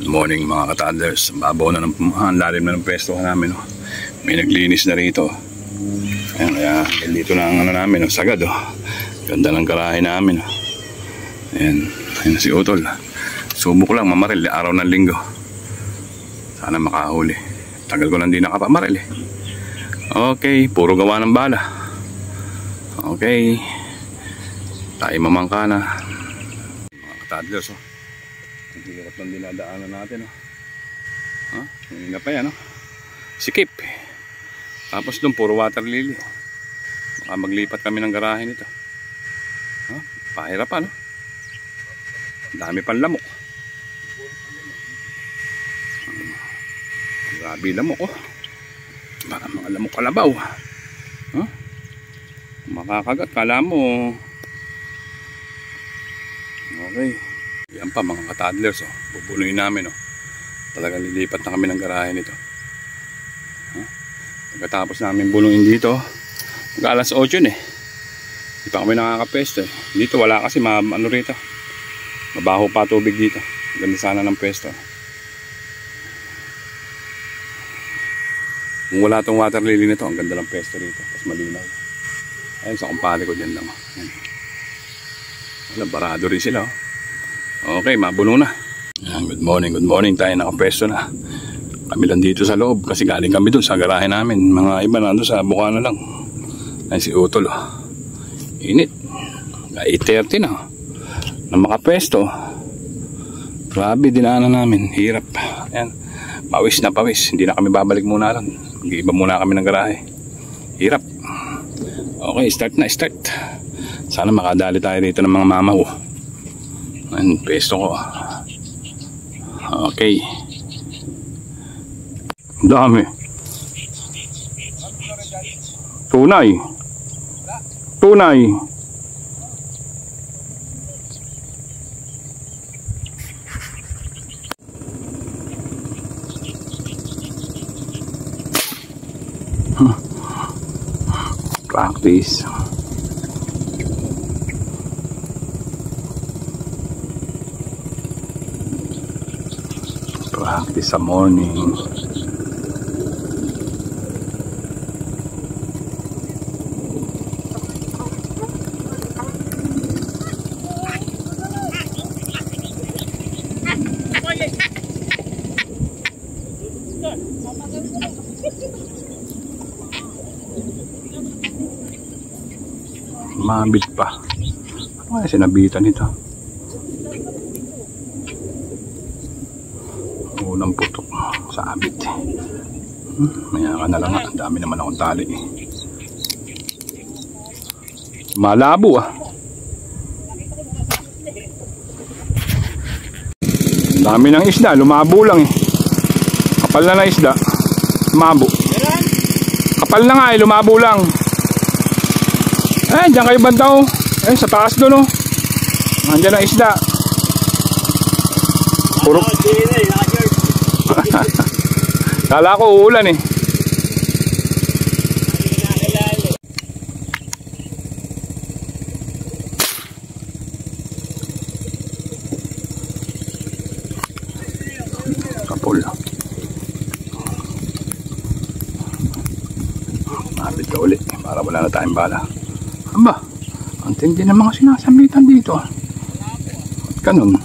morning mga ka-toddlers. Babaw na ng lalim na ng pwesto namin. Oh. May naglinis na rito. Ayan, kaya dito na ang ano namin, oh, sagad. Oh. Ganda ng garahe namin. Oh. Ayan, ayan si Utol. Subok lang mamaril, araw ng linggo. Sana makahuli. Tagal ko lang din nakapamaril eh. Okay, puro gawa ng bala. Okay, tayo mamangka na. Mga ka-toddlers, oh. Ang hirap ng dinadaanan natin, oh. Ha? Hindi pa yan, oh. Sikip. Tapos doon puro water lily. Baka maglipat kami ng garahe nito. Ha? Pahirapan, no? Dami pang lamok. Grabe lamok, oh. Baka mga lamok kalabaw. Ha? Makakagat, kala mo. Okay. Yan pa mga ka-toddlers, oh. Bubunuin namin, oh. Talagang lilipat na kami ng garahe nito. Pagkatapos namin bunuin dito, mag-alas 8 eh. Hindi pa kami nakakapesto eh. Dito wala kasi ano rito. Mabaho pa tubig dito. Ganda sana ng pesto. Kung wala tong water lily nito, ang ganda ng pesto rito. Tapos malinaw. Ayun sa kumpare ko dyan lang. Wala, barado rin sila. Okay, mabuno na. Good morning tayo, nakapesto na. Kami lang dito sa loob kasi galing kami dun sa garahe namin. Mga iba na doon sa bukana lang. Ay si Utol, oh. Init. 8:30 na. Na makapesto. Grabe dinaanan namin. Hirap. Ayan. Pawis na pawis. Hindi na kami babalik muna lang. Mag-iiba muna kami ng garahe. Hirap. Okay, start na. Sana makadali tayo dito ng mga mamaw. Ayan, pesto ko. Okay. Dami. Tunay. Practice. Practice sa morning. Mabit pa. Ano kaya sinabitan ito? Unang putok sa abit. Maya ka na lang, ang dami naman akong tali. Malabo, ah. Dami ng isda, lumabo lang eh. Kapal na na isda. Lumabo. Kapal na nga eh, lumabo lang. Eh, dyan kayo banda, oh. Eh, sa taas doon, oh. Nandiyan ang isda. Puro. Kala ko uulan eh. Kapul. Mabit ka ulit para wala na tayong bala. Aba, ang tindi ng mga sinasambitan dito. At ganun.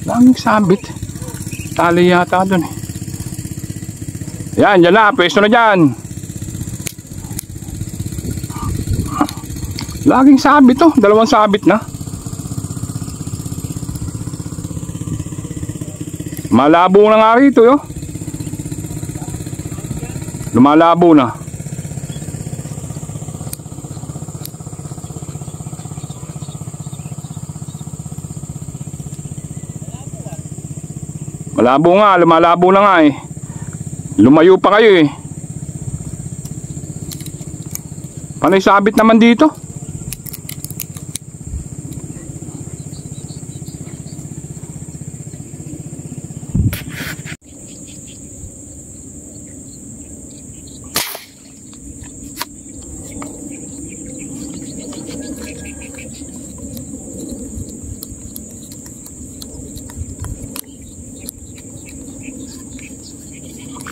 Daming sabit. Tali yata dun eh. Yan, dyan na, pwesto na dyan. Laging sabit oh, 2 sabit na. Malabo na nga rito yo. Lumalabo na. Malabo nga, lumalabo na nga eh. Lumayo pa kayo eh. Panay sabit naman dito.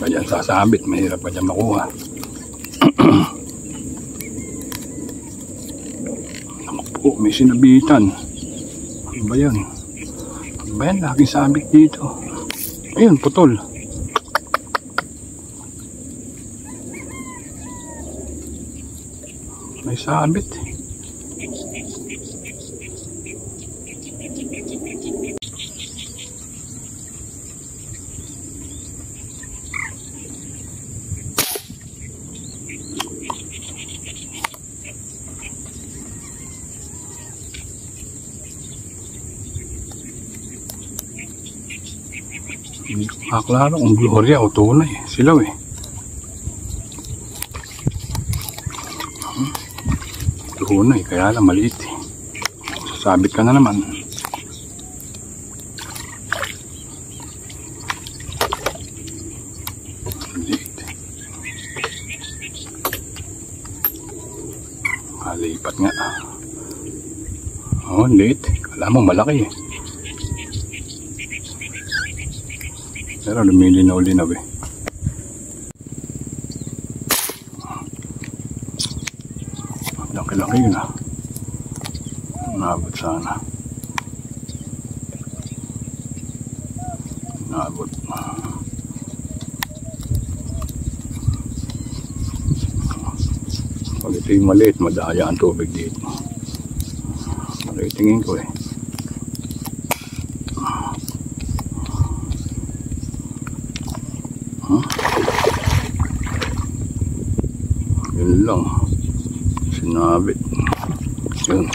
ka dyan sasabit, mahirap ka dyan makuha. Naku po, may sinabitan. Ano ba yan? Ano ba yan? Laging sabit dito. Ayun, putol. May sabit. Hindi ko makaklaro kung Gloria o tunay. Silaw eh. Tunay, kaya lang maliit eh. Sasabit ka na naman. Maliit. Malipat nga. Oh, liit. Alam mo, malaki eh. Pero lumilinaw-linaw eh. Laki-laki yun ah. Naabot sana. Naabot. Pag ito yung maliit, madaya ang tubig dito. Tingin ko eh. Yun lang. Sinabit. Yun.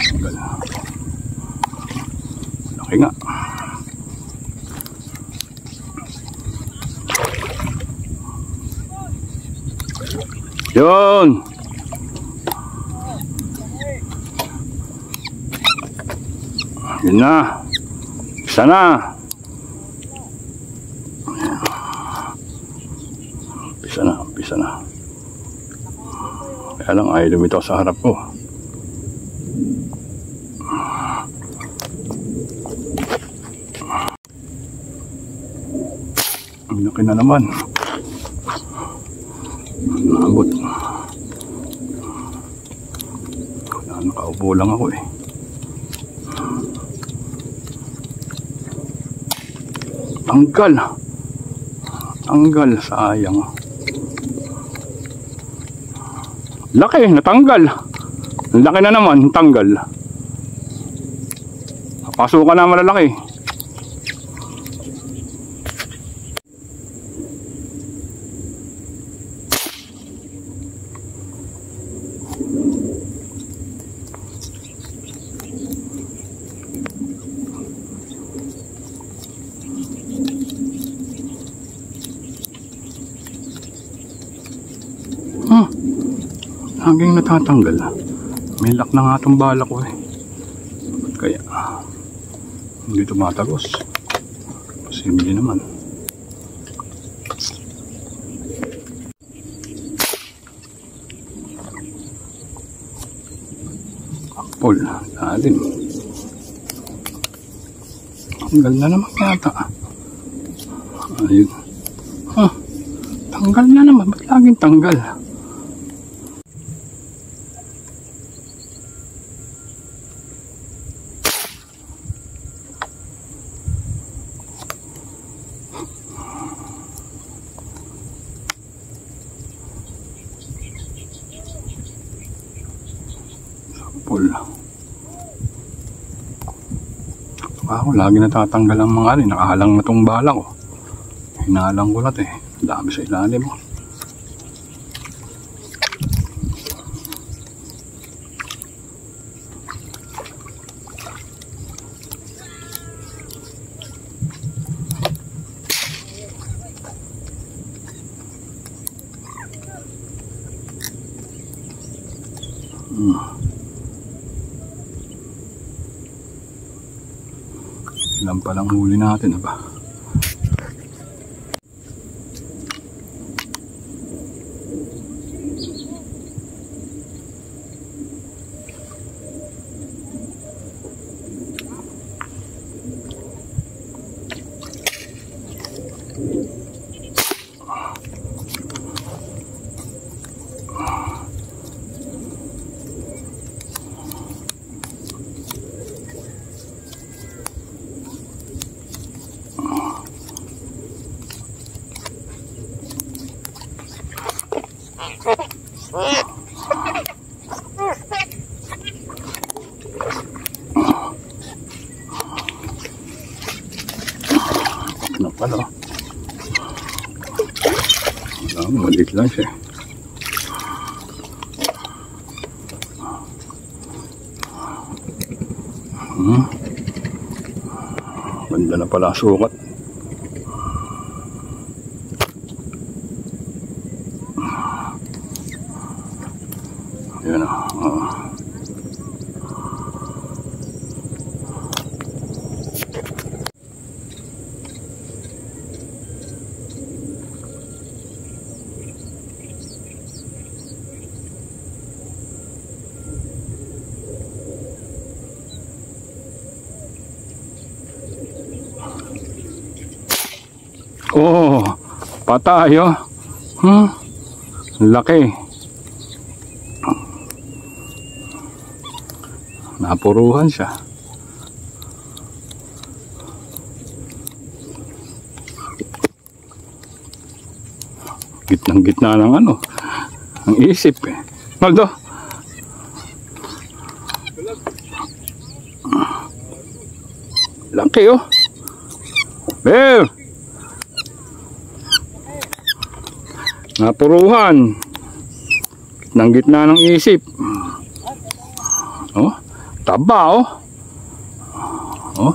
Laki nga. Yun. Yun na. Isa na. Umpisa na. Kaya lang ay lumitaw sa harap ko. Ang laki na naman. Naabot. Nakaupo lang ako eh. Tanggal, sayang. Laki, natanggal. Laki na naman, tanggal. Pasukan na malalaki. Hanggang natatanggal. May lock na nga itong bala ko eh. Kaya hindi tumatagos. Posible naman. Apple, lalim. Tanggal na naman yata. Ayun. Tanggal na naman. Ba't laging tanggal? Ako lagi natatanggal ang mga rin. Nakahalang na tong bala ko. Hinahalang ko lahat eh. Dami sa ilalim mo. Ilan pa lang huli natin ba? Ano pala? Maliit lang siya. Ganda na pala sukat. Ayan o. Oh, patay oh. Laki. Napuruhan siya. Gitnang gitna ng ano, ang isip eh. Naldo. Laki oh. Bear. Napuruhan. Gitnang gitna ng isip. Oh, taba oh. Oh,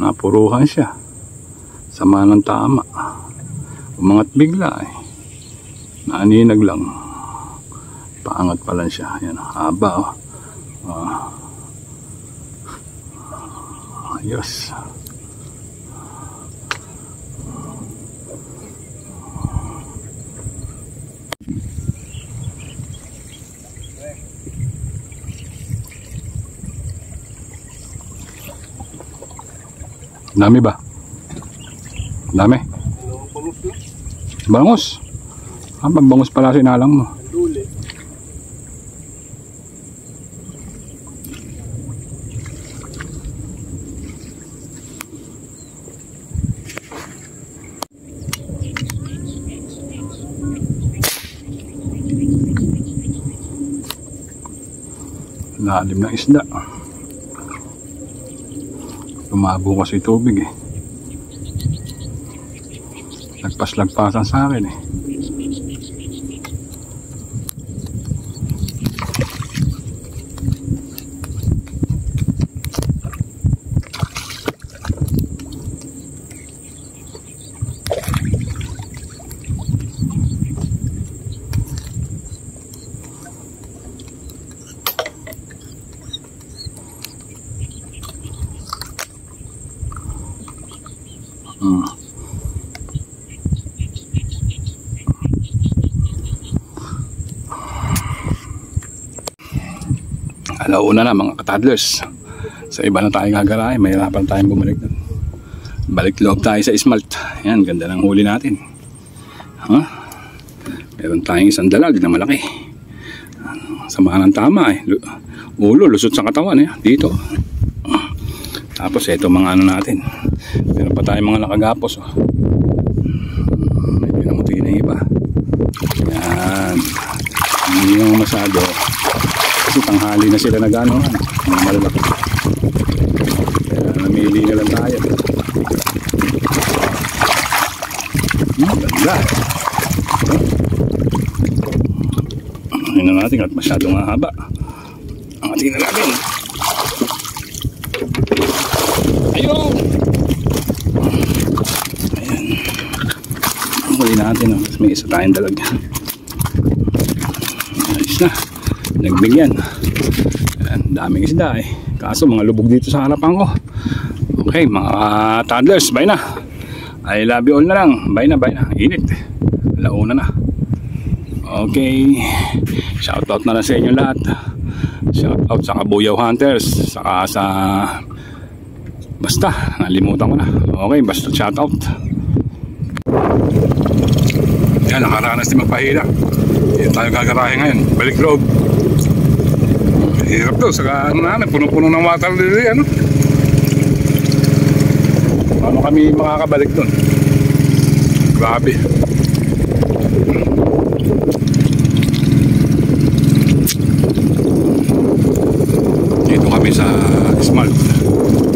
napuruhan siya. Sama ng tama. Umangat bigla eh. Naaninag lang. Paangat pa lang siya. Yan, haba oh. Ayos. Dami ba? Dami? Bangus? Bangus pala sinalang mo. Lalim ng isda. Lumabo kasi tubig eh. Lagpas-lagpasan sa akin eh. Alauna na mga katadlers. Sa iba na tayo gagarahe. Mahirapan tayong bumalik doon. Balik loob tayo sa Ismalt. Yan, ganda ng huli natin. Meron tayong isang dalag na malaki. Samahan ng tama eh. Ulo, lusot sa katawan eh. Dito. Tapos ito mga ano natin. Meron pa tayong mga nakagapos oh. May pinamuti na iba. Yan. Hindi naman masyado. Kasi tanghali na sila nag-anohan. Mga malalaki. Kaya namili na lang tayo. Ganda. Ano na natin at masyadong mahaba. Ang ating na natin. Ayun! Ayan. Ang huli natin. May isa tayong dalag. Ayos na. Nagbigyan. Ayan, daming isda eh. Kaso mga lubog dito sa harapan ko. Okay mga toddlers, bye na. I love you all na lang. Bye na, bye na. Init. Launa na. Okay. Shoutout na lang sa inyo lahat. Shoutout sa Kabuyaw Hunters. Saka sa basta, nalimutan ko na. Okay, basta shoutout. Yan, nakaranas din magpahila. Yan tayo gagarahe ngayon. Balik loob. Hirap to, saka ano namin, puno-puno ng water lily, ano? Paano kami makakabalik doon? Grabe. Dito kami sa Ismalt.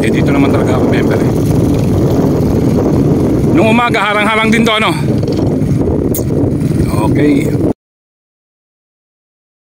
Eh dito naman talaga ako member eh. Nung umaga, harang-harang din to, ano? Okay.